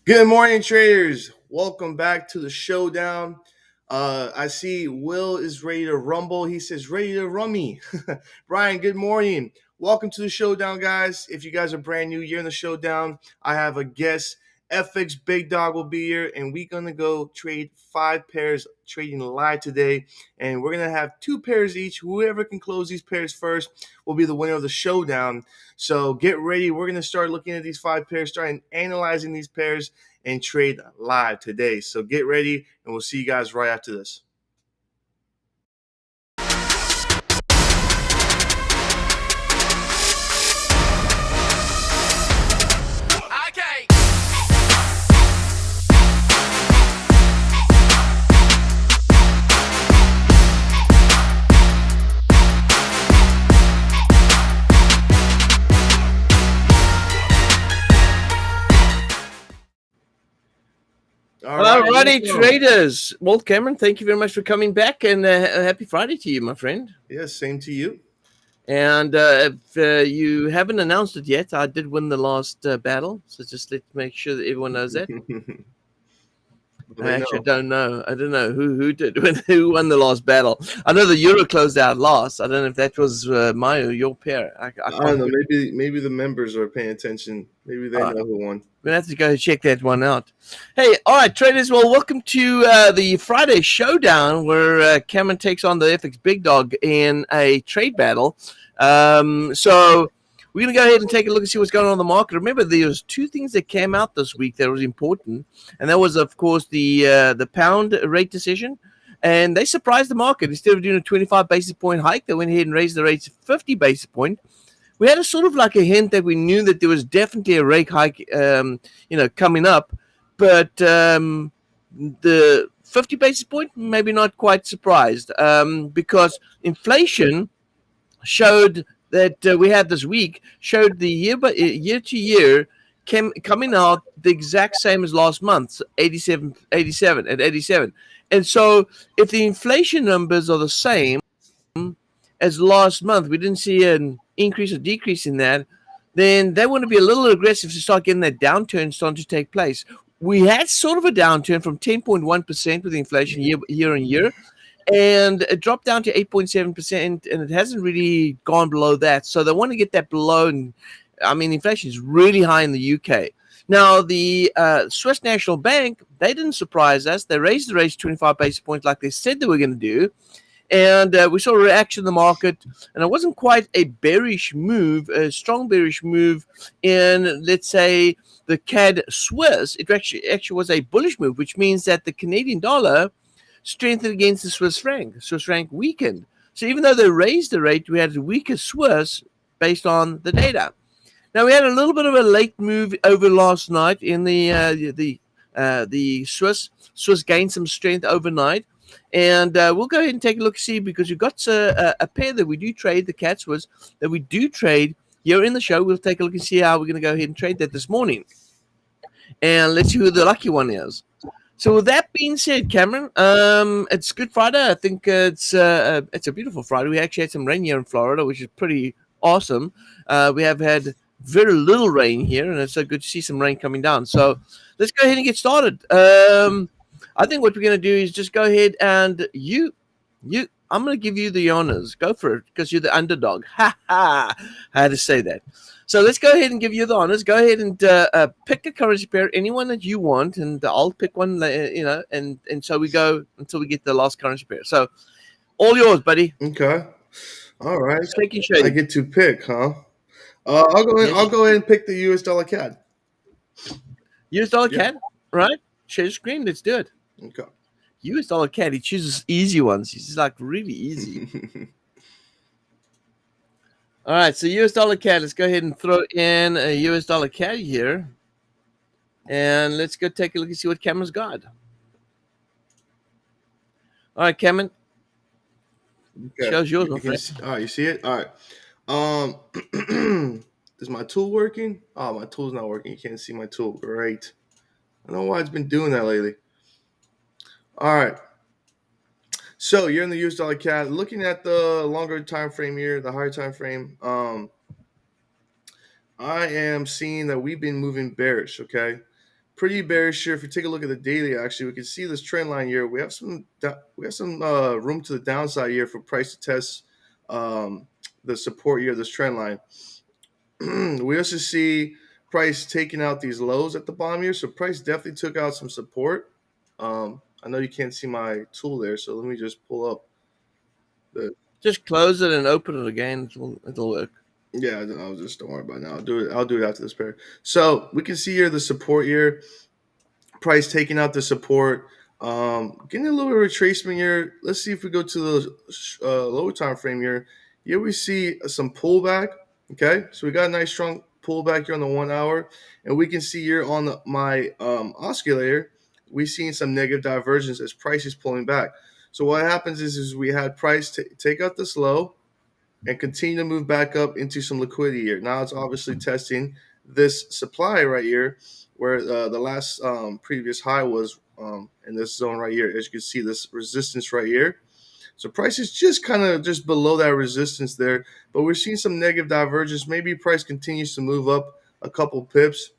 Good morning, traders. Welcome back to the showdown. I see Will is ready to rumble. He says, ready to rummy. Brian, good morning. Welcome to the showdown, guys. If you guys are brand new, you're in the showdown. I have a guest. FxBigDog will be here, and we're going to go trade 5 pairs trading live today. And we're going to have 2 pairs each. Whoever can close these pairs first will be the winner of the showdown. So get ready. We're going to start looking at these 5 pairs, starting analyzing these pairs, and trade live today. So get ready, and we'll see you guys right after this. All righty, traders. Walt Cameron, thank you very much for coming back, and happy Friday to you, my friend. Yes, same to you. And if you haven't announced it yet, I did win the last battle, so just let's make sure that everyone knows that. I actually don't know. I don't know who did who won the last battle. I know the Euro closed out last. I don't know if that was my or your pair. I don't know. Maybe the members are paying attention. Maybe they know who won. We'll have to go check that one out. Hey, all right, traders. Well, welcome to the Friday Showdown, where Cameron takes on the FxBigDog in a trade battle. So we're going to go ahead and take a look and see what's going on in the market. Remember, there's 2 things that came out this week that was important, and that was, of course, the pound rate decision. And they surprised the market. Instead of doing a 25 basis point hike, they went ahead and raised the rates 50 basis point. We had a sort of like a hint that we knew that there was definitely a rate hike, coming up, but the 50 basis point, maybe not quite surprised, because inflation showed that we had this week showed the year to year coming out the exact same as last month, so 87. And so if the inflation numbers are the same as last month, we didn't see an increase or decrease in that, then they want to be a little aggressive to start getting that downturn starting to take place. We had sort of a downturn from 10.1% with inflation year on year, and it dropped down to 8.7%, and it hasn't really gone below that. So they want to get that below, and I mean, inflation is really high in the UK. Now, the Swiss National Bank, they didn't surprise us. They raised the rates 25 basis points like they said they were going to do. And we saw a reaction in the market, and it wasn't quite a bearish move, a strong bearish move in, let's say, the CAD Swiss. It actually was a bullish move, which means that the Canadian dollar strengthened against the Swiss franc. The Swiss franc weakened. So even though they raised the rate, we had a weaker Swiss based on the data. Now, we had a little bit of a late move over last night in the Swiss. Swiss gained some strength overnight. And we'll go ahead and take a look, see, because we've got a pair that we do trade, the CAD Swiss, that we do trade here in the show. We'll take a look and see how we're going to go ahead and trade that this morning. And let's see who the lucky one is. So with that being said, Cameron, it's Good Friday. I think it's a beautiful Friday. We actually had some rain here in Florida, which is pretty awesome. We have had very little rain here, and it's so good to see some rain coming down. So let's go ahead and get started. I think what we're going to do is just go ahead and I'm going to give you the honors. Go for it, because you're the underdog. Ha ha! I had to say that. So let's go ahead and give you the honors. Go ahead and pick a currency pair, anyone that you want, and I'll pick one, and so we go until we get the last currency pair. So all yours, buddy. Okay. All right. Shady. I get to pick, huh? I'll go ahead and pick the US dollar CAD. US dollar CAD? Right. Share your screen. Let's do it. Okay. US dollar CAD. He chooses easy ones. He's like really easy. All right. So US dollar CAD. Let's go ahead and throw in a US dollar CAD here. And let's go take a look and see what Cameron's got. All right, Cameron. Okay. Shows yours, my friend. All right, you see it? All right. Is my tool working? Oh, my tool's not working. You can't see my tool. Great. I don't know why it's been doing that lately. All right. So you're in the US dollar CAD. Looking at the longer time frame here, the higher time frame, I am seeing that we've been moving bearish, okay? pretty bearish here. If you take a look at the daily, actually, we can see this trend line here. We have some room to the downside here for price to test the support here, this trend line. We also see price taking out these lows at the bottom here. So price definitely took out some support. I know you can't see my tool there, so let me just pull up the. Just close it and open it again. It'll work. Yeah, I'll just don't worry about it now. I'll do it after this pair. So we can see here the support here. Price taking out the support. Getting a little bit of retracement here. Let's see if we go to the lower time frame here. Here we see some pullback. Okay, so we got a nice strong pullback here on the 1 hour, and we can see here on my oscillator, we seen some negative divergence as price is pulling back. So what happens is we had price take out this low and continue to move back up into some liquidity here. Now it's obviously testing this supply right here, where the last previous high was in this zone right here. As you can see, this resistance right here. So price is just kind of just below that resistance there, but we're seeing some negative divergence. Maybe price continues to move up a couple pips.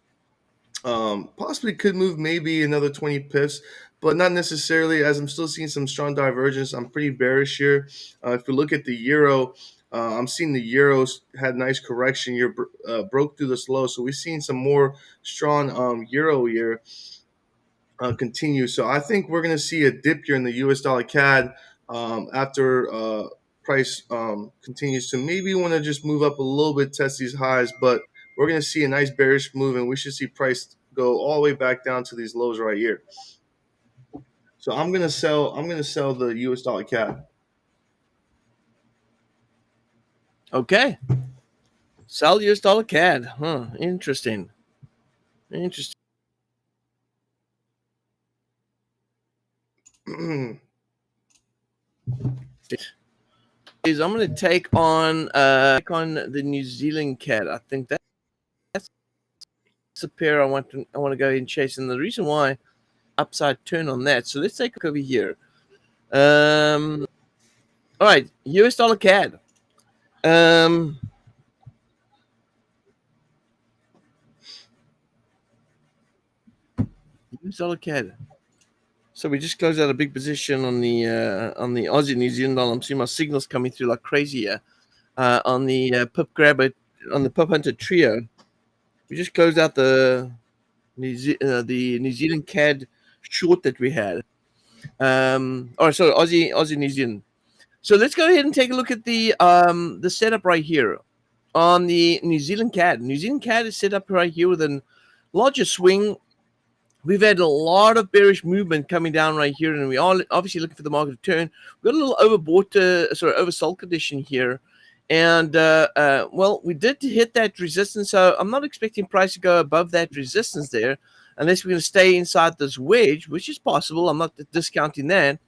Possibly could move maybe another 20 pips, but not necessarily, as I'm still seeing some strong divergence. I'm pretty bearish here. If you look at the euro, I'm seeing the euros had nice correction here, broke through this low. So we've seen some more strong euro here continue. So I think we're going to see a dip here in the US dollar CAD after price continues to maybe want to just move up a little bit, test these highs, but we're going to see a nice bearish move, and we should see price go all the way back down to these lows right here. So I'm going to sell the US dollar CAD. Okay. Sell US dollar CAD. Huh. Interesting. Is I'm going to take on the New Zealand CAD. I think that's a pair I want to go ahead and chase, and the reason why upside turn on that. So let's take a look over here. All right, US dollar CAD. US dollar CAD. So we just closed out a big position on the Aussie New Zealand dollar. I'm seeing my signals coming through like crazy here. On the Pip on the Pip Hunter Trio. We just closed out the New Zealand CAD short that we had. Sorry, Aussie New Zealand. So let's go ahead and take a look at the setup right here on the New Zealand CAD. New Zealand CAD is set up right here with a larger swing. We've had a lot of bearish movement coming down right here, and we are obviously looking for the market to turn. We've got a little oversold condition here. And, well, we did hit that resistance, so I'm not expecting price to go above that resistance there unless we're going to stay inside this wedge, which is possible. I'm not discounting that.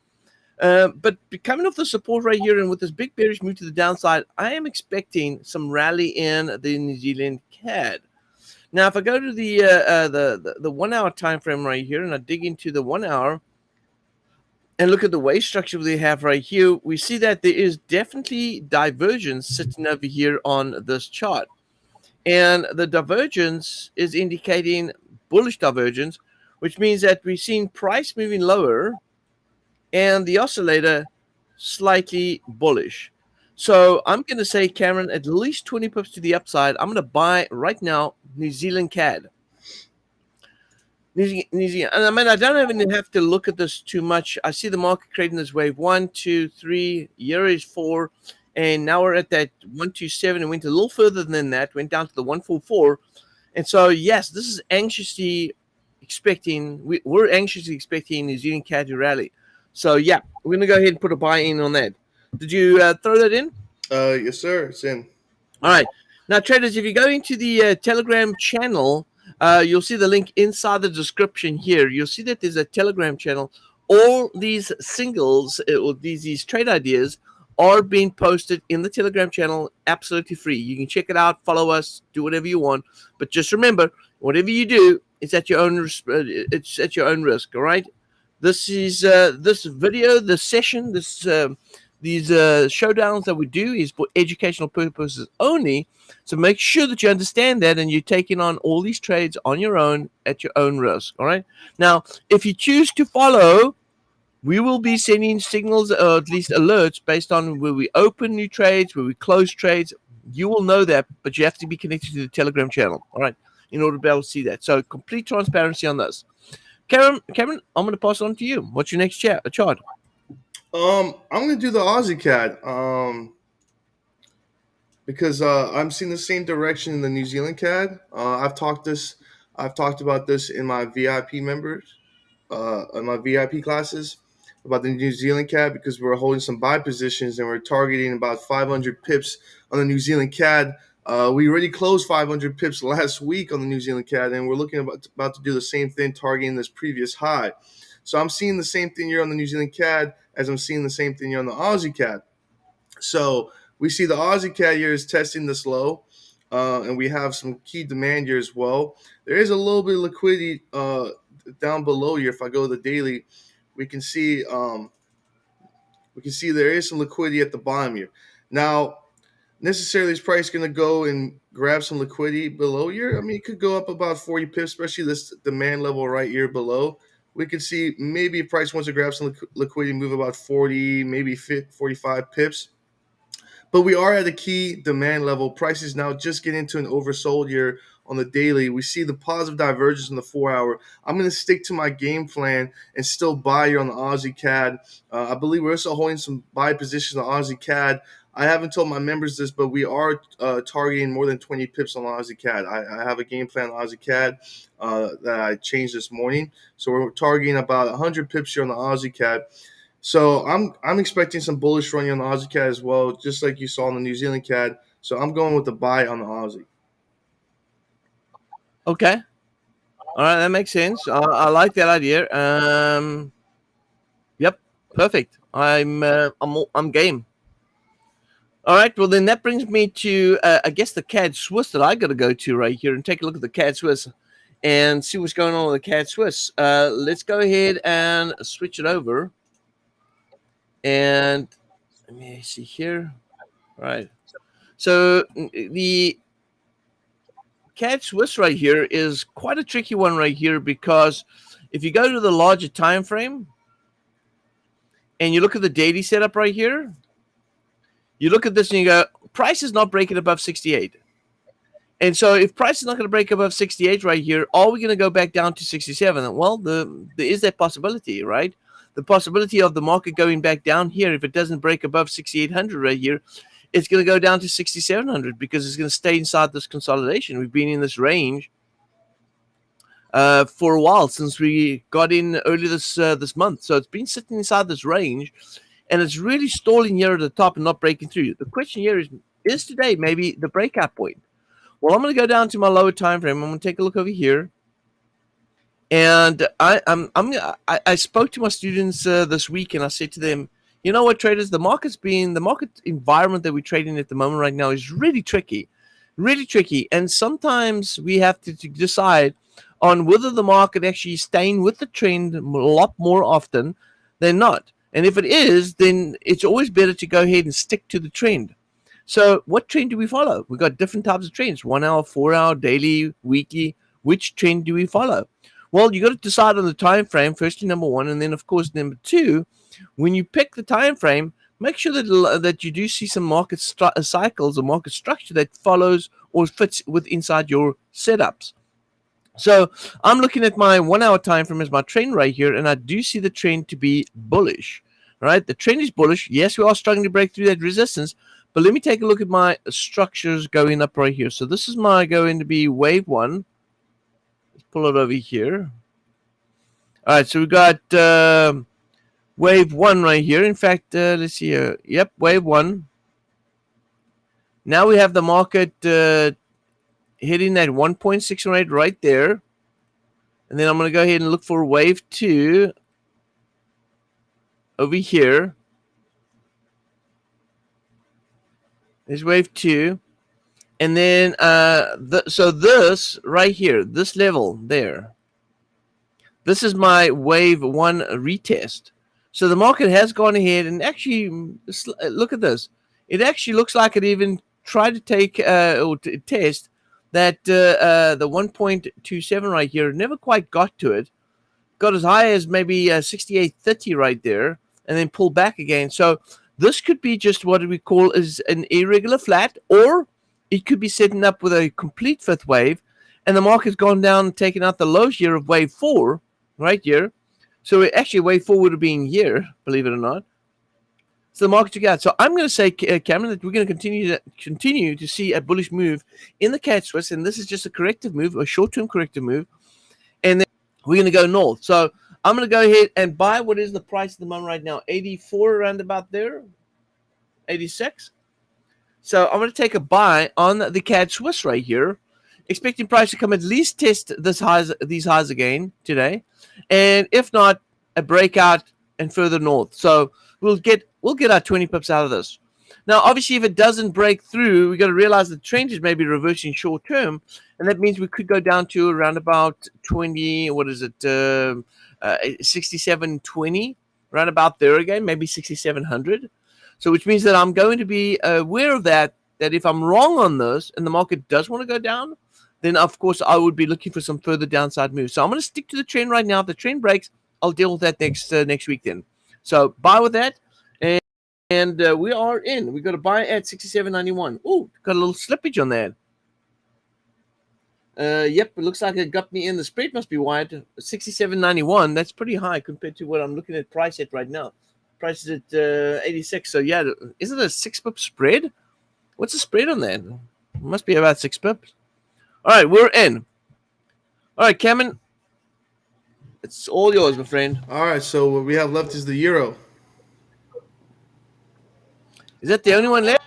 But coming off the support right here and with this big bearish move to the downside, I am expecting some rally in the New Zealand CAD. Now, if I go to the 1 hour time frame right here and I dig into the 1 hour and look at the wave structure they have right here, we see that there is definitely divergence sitting over here on this chart. And the divergence is indicating bullish divergence, which means that we've seen price moving lower and the oscillator slightly bullish. So I'm going to say, Cameron, at least 20 pips to the upside. I'm going to buy right now New Zealand CAD. New Zealand. And I mean, I don't even have to look at this too much. I see the market creating this wave 1, 2, 3, year is 4, and now we're at that 127 and went a little further than that, went down to the 144. And so, yes, this is anxiously expecting, we're anxiously expecting New Zealand CAD to rally. So, yeah, we're going to go ahead and put a buy in on that. Did you throw that in? Yes, sir. It's in. All right. Now, traders, if you go into the Telegram channel, you'll see the link inside the description here. You'll see that there's a Telegram channel. All these singles, these trade ideas are being posted in the Telegram channel absolutely free. You can check it out, follow us, do whatever you want. But just remember, whatever you do, it's at your own risk. It's at your own risk, all right? This is this video, this session, this showdowns that we do is for educational purposes only. So make sure that you understand that and you're taking on all these trades on your own at your own risk. All right. Now, if you choose to follow, we will be sending signals or at least alerts based on where we open new trades, where we close trades. You will know that, but you have to be connected to the Telegram channel, all right, in order to be able to see that. So complete transparency on this. Cameron, I'm going to pass it on to you. What's your next chart? I'm gonna do the Aussie CAD. Because I'm seeing the same direction in the New Zealand CAD. I've talked about this in my VIP members, in my VIP classes about the New Zealand CAD because we're holding some buy positions and we're targeting about 500 pips on the New Zealand CAD. We already closed 500 pips last week on the New Zealand CAD, and we're looking about to do the same thing, targeting this previous high. So I'm seeing the same thing here on the New Zealand CAD as I'm seeing the same thing here on the Aussie CAD. So we see the Aussie CAD here is testing this low, and we have some key demand here as well. There is a little bit of liquidity down below here. If I go to the daily, we can see there is some liquidity at the bottom here. Now, necessarily, is price going to go and grab some liquidity below here? I mean, it could go up about 40 pips, especially this demand level right here below. We could see maybe if price wants to grab some liquidity, move about 40, maybe 45 pips. But we are at a key demand level. Prices now just get into an oversold here on the daily. We see the positive divergence in the 4 hour. I'm going to stick to my game plan and still buy here on the Aussie CAD. I believe we're also holding some buy positions on Aussie CAD. I haven't told my members this, but we are targeting more than 20 pips on Aussie CAD. I have a game plan on Aussie CAD that I changed this morning. So we're targeting about 100 pips here on the Aussie CAD. So I'm expecting some bullish running on the Aussie CAD as well, just like you saw on the New Zealand CAD. So I'm going with the buy on the Aussie. Okay. All right, that makes sense. I like that idea. Yep, perfect. I'm game. All right, well then that brings me to I guess the CAD Swiss that I got to go to right here and take a look at the CAD Swiss and see what's going on with the CAD Swiss. Let's go ahead and switch it over. And let me see here. All right. So the CAD Swiss right here is quite a tricky one right here because if you go to the larger time frame and you look at the daily setup right here, you look at this and you go, price is not breaking above 68. And so if price is not going to break above 68 right here, are we going to go back down to 67? Well, there is that possibility, right? The possibility of the market going back down here, if it doesn't break above 6,800 right here, it's going to go down to 6,700 because it's going to stay inside this consolidation. We've been in this range for a while since we got in early this month. So it's been sitting inside this range, and it's really stalling here at the top and not breaking through. The question here is today maybe the breakout point? Well, I'm going to go down to my lower time frame. I'm going to take a look over here. And I spoke to my students this week, and I said to them, you know what, traders, the market environment that we're trading at the moment right now is really tricky. And sometimes we have to decide on whether the market actually is staying with the trend a lot more often than not. And if it is, then it's always better to go ahead and stick to the trend. So what trend do we follow? We've got different types of trends, 1 hour, 4 hour, daily, weekly. Which trend do we follow? Well, you got to decide on the time frame, firstly, number one, and then, of course, number two, when you pick the time frame, make sure that you do see some market cycles or market structure that follows or fits inside your setups. So I'm looking at my 1 hour time frame as my trend right here, and I do see the trend to be bullish. All right, the trend is bullish. Yes, we are struggling to break through that resistance, but let me take a look at my structures going up right here. So this is going to be wave one. Let's pull it over here. All right, so we got wave one right here. In fact, let's see here. Yep, wave one. Now we have the market hitting that 1.618 right there. And then I'm going to go ahead and look for wave two over here. There's wave two. And then, so this right here, this level there, this is my wave one retest. So the market has gone ahead and actually look at this. It actually looks like it even tried to take or test that the 1.27 right here. Never quite got to it. Got as high as maybe 68.30 right there, and then pulled back again. So this could be just what we call is an irregular flat, or it could be setting up with a complete fifth wave, and the market's gone down and taken out the lows here of wave 4 right here. So actually, wave 4 would have been here, believe it or not. So the market took out. So I'm going to say, Cameron, that we're going to continue to see a bullish move in the CAD Swiss, and this is just a corrective move, a short-term corrective move, and then we're going to go north. So I'm going to go ahead and buy what is the price at the moment right now, 84 around about there, 86. So I'm going to take a buy on the CAD Swiss right here, expecting price to come at least test these highs again today, and if not, a breakout and further north. So we'll get our 20 pips out of this. Now, obviously, if it doesn't break through, we got to realize the trend is maybe reversing short term, and that means we could go down to around about 20. What is it? 67.20, right about there again, maybe 6,700. So, which means that I'm going to be aware of that. That if I'm wrong on this and the market does want to go down, then of course I would be looking for some further downside moves. So I'm going to stick to the trend right now. If the trend breaks, I'll deal with that next week then. So buy with that, and we are in. We got to buy at 67.91. Oh, got a little slippage on that. Yep, it looks like it got me in. The spread must be wide. 67.91. That's pretty high compared to what I'm looking at price at right now. Price is at 86. So yeah, is it a 6 pip spread? What's the spread on that? It must be about 6 pips. All right, we're in. All right, Cameron, it's all yours, my friend. All right, so what we have left is the euro. Is that the only one left?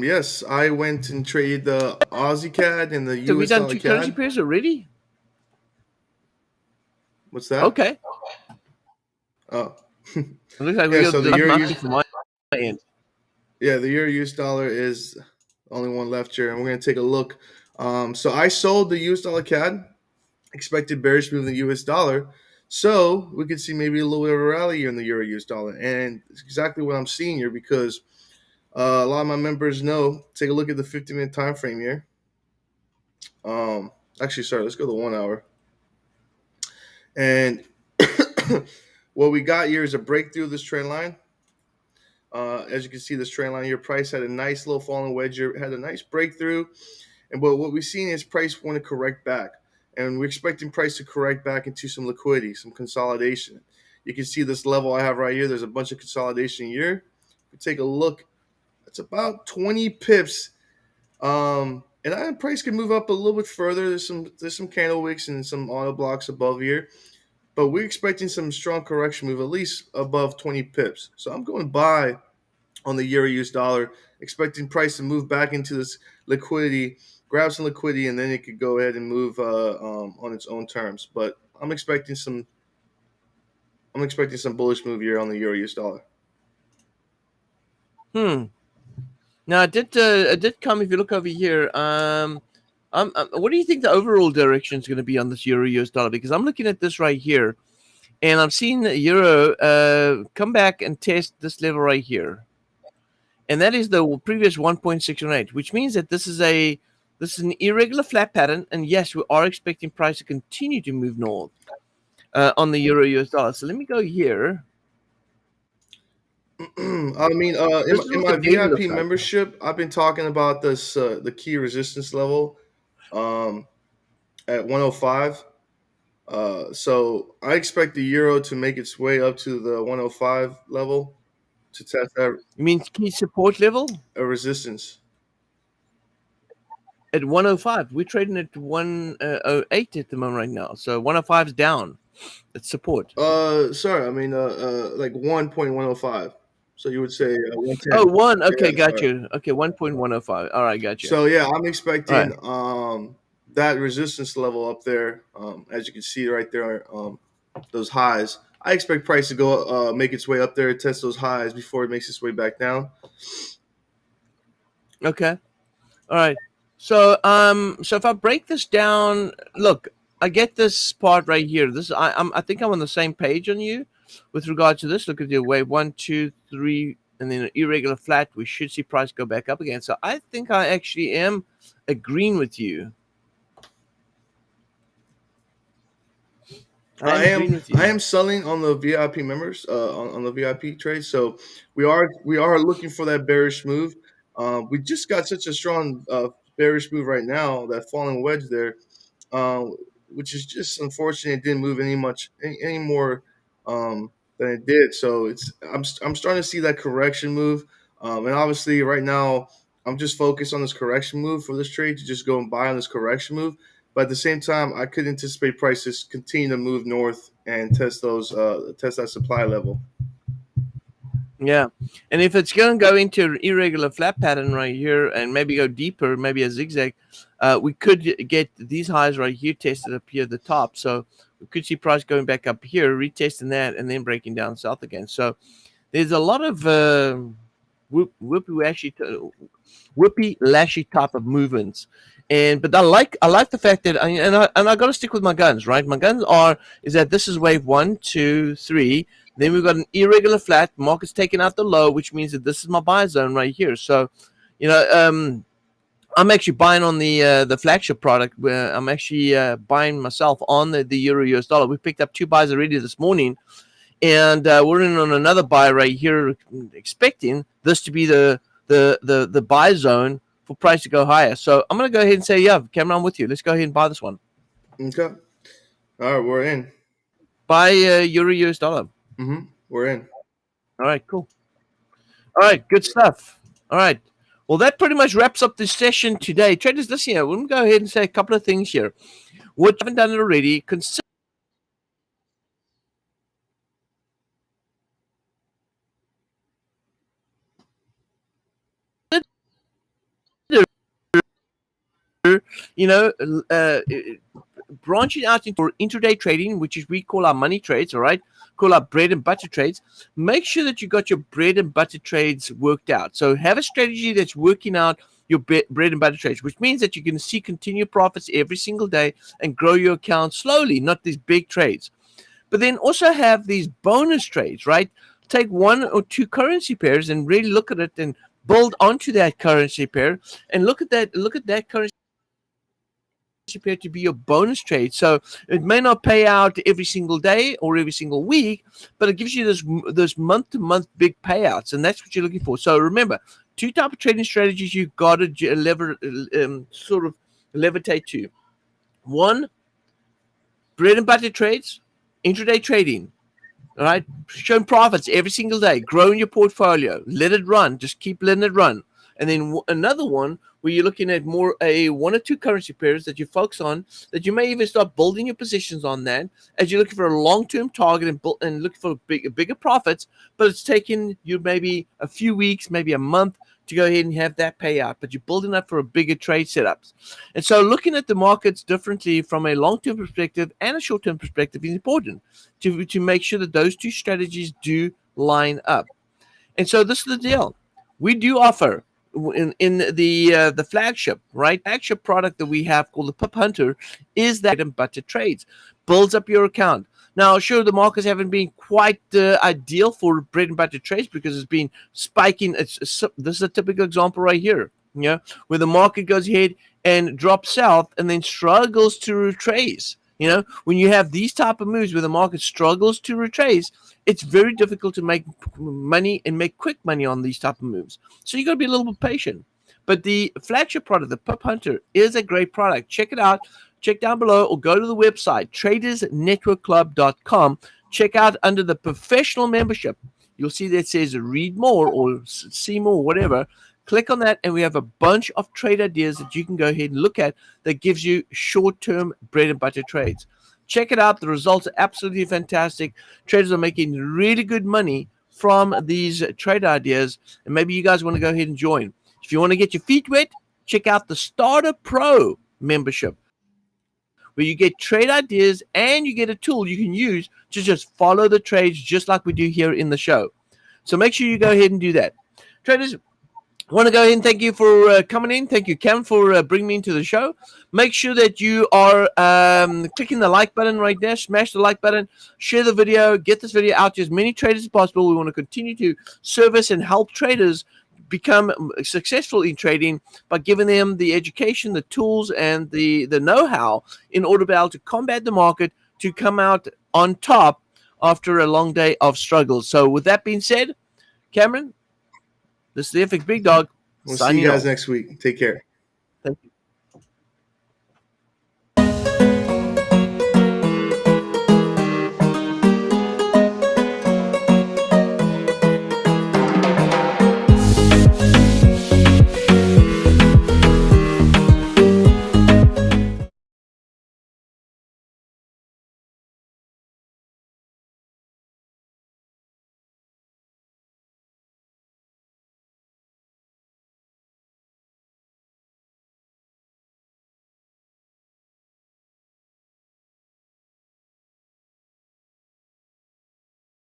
Yes, I went and traded the Aussie CAD and the Have we US done dollar two currency CAD. pairs already? What's that? Okay. Oh, It looks like yeah. we So the got euro nothing US, from my end. yeah, the euro US dollar is the only one left here, and we're gonna take a look. So I sold the US dollar CAD, expected bearish move in the US dollar, so we could see maybe a little bit of a rally here in the euro US dollar, and it's exactly what I'm seeing here because a lot of my members know. Take a look at the 50-minute time frame here. Actually, sorry, let's go to 1 hour. And what we got here is a breakthrough of this trend line. As you can see, this trend line here, price had a nice little falling wedge here, had a nice breakthrough. And what we've seen is price want to correct back. And we're expecting price to correct back into some liquidity, some consolidation. You can see this level I have right here. There's a bunch of consolidation here. If we take a look, it's about 20 pips. And I price can move up a little bit further. There's some candle wicks and some auto blocks above here. But we're expecting some strong correction move, at least above 20 pips. So I'm going to buy on the euro US dollar, expecting price to move back into this liquidity, grab some liquidity, and then it could go ahead and move on its own terms. But I'm expecting some bullish move here on the euro US dollar. Now it did come. If you look over here, what do you think the overall direction is going to be on this euro US dollar? Because I'm looking at this right here, and I'm seeing the euro come back and test this level right here, and that is the previous 1.618, which means that this is an irregular flat pattern, and yes, we are expecting price to continue to move north on the euro US dollar. So let me go here. I mean, in my VIP membership, I've been talking about this the key resistance level at 105. So I expect the euro to make its way up to the 105 level to test that. You mean key support level? A resistance. At 105. We're trading at 108 at the moment right now. So 105 is down. That's support. Sorry, I mean like 1.105. So you would say 110. Oh, one. Okay, Yeah, got sorry. you. Okay, 1.105. All right, got you. So yeah, I'm expecting right. That resistance level up there, as you can see right there, those highs. I expect price to go make its way up there, test those highs before it makes its way back down. Okay. All right. So so if I break this down, look, I get this part right here. I think I'm on the same page on you. with regard to this. Look at the wave 1, 2, 3, and then an irregular flat. We should see price go back up again. So I think I actually am agreeing with you. I am selling on the VIP members on the VIP trade. So we are looking for that bearish move. We just got such a strong bearish move right now, that falling wedge there, uh, which is just unfortunate. It didn't move any more than it did. So I'm starting to see that correction move, and obviously right now I'm just focused on this correction move for this trade, to just go and buy on this correction move. But at the same time, I could anticipate prices continue to move north and test that supply level. Yeah, and if it's going to go into an irregular flat pattern right here and maybe go deeper, maybe a zigzag, we could get these highs right here tested up here at the top. So we could see price going back up here, retesting that, and then breaking down south again. So there's a lot of whippy lashy type of movements. But I like the fact that I got to stick with my guns, right? My guns is that this is wave 1, 2, 3. Then we've got an irregular flat. Market's taking out the low, which means that this is my buy zone right here. So, I'm actually buying on the flagship product. Where I'm actually buying myself on the euro US dollar. We picked up 2 buys already this morning, and we're in on another buy right here, expecting this to be the buy zone for price to go higher. So I'm going to go ahead and say, yeah, Cameron, I'm with you. Let's go ahead and buy this one. Okay. All right, we're in. Buy euro US dollar. We're in. All right, cool. All right, good stuff. All right. Well, that pretty much wraps up this session today. Traders, listen here. We're going to go ahead and say a couple of things here. What you haven't done it already, consider branching out into intraday trading, which is we call our money trades, all right? Call our bread and butter trades. Make sure that you got your bread and butter trades worked out. So have a strategy that's working out your bread and butter trades, which means that you can see continued profits every single day and grow your account slowly, not these big trades. But then also have these bonus trades, right? Take 1 or 2 currency pairs and really look at it and build onto that currency pair, and look at that currency pair to be your bonus trade. So it may not pay out every single day or every single week, but it gives you those month-to-month big payouts, and that's what you're looking for. So remember, 2 type of trading strategies you've got to sort of levitate to. 1, bread and butter trades, intraday trading. All right, showing profits every single day, growing your portfolio, let it run, just keep letting it run. And then another one where you're looking at more 1 or 2 currency pairs that you focus on, that you may even start building your positions on that as you're looking for a long-term target and looking for bigger profits, but it's taking you maybe a few weeks, maybe a month to go ahead and have that payout, but you're building up for a bigger trade setups. And so looking at the markets differently from a long-term perspective and a short-term perspective is important to make sure that those 2 strategies do line up. And so this is the deal. We do offer in the flagship, right? Flagship product that we have called the Pip Hunter is that bread and butter trades. Builds up your account. Now, sure, the markets haven't been quite ideal for bread and butter trades because it's been spiking. This is a typical example right here, where the market goes ahead and drops south and then struggles to retrace. When you have these type of moves where the market struggles to retrace, it's very difficult to make money and make quick money on these type of moves. So you got to be a little bit patient. But the flagship product, the Pip Hunter, is a great product. Check it out. Check down below or go to the website, TradersNetworkClub.com. Check out under the professional membership. You'll see that says read more or see more, whatever. Click on that, and we have a bunch of trade ideas that you can go ahead and look at that gives you short-term bread and butter trades. Check it out. The results are absolutely fantastic. Traders are making really good money from these trade ideas, and maybe you guys want to go ahead and join. If you want to get your feet wet, check out the Starter Pro membership, where you get trade ideas and you get a tool you can use to just follow the trades just like we do here in the show. So make sure you go ahead and do that. Traders, I want to go ahead and thank you for coming in. Thank you, Cam, for bringing me into the show. Make sure that you are clicking the like button right there. Smash the like button. Share the video. Get this video out to as many traders as possible. We want to continue to service and help traders become successful in trading by giving them the education, the tools, and the know-how in order to be able to combat the market to come out on top after a long day of struggle. So with that being said, Cameron, this is the FxBigDog. We'll see you guys Off. next week. Take care.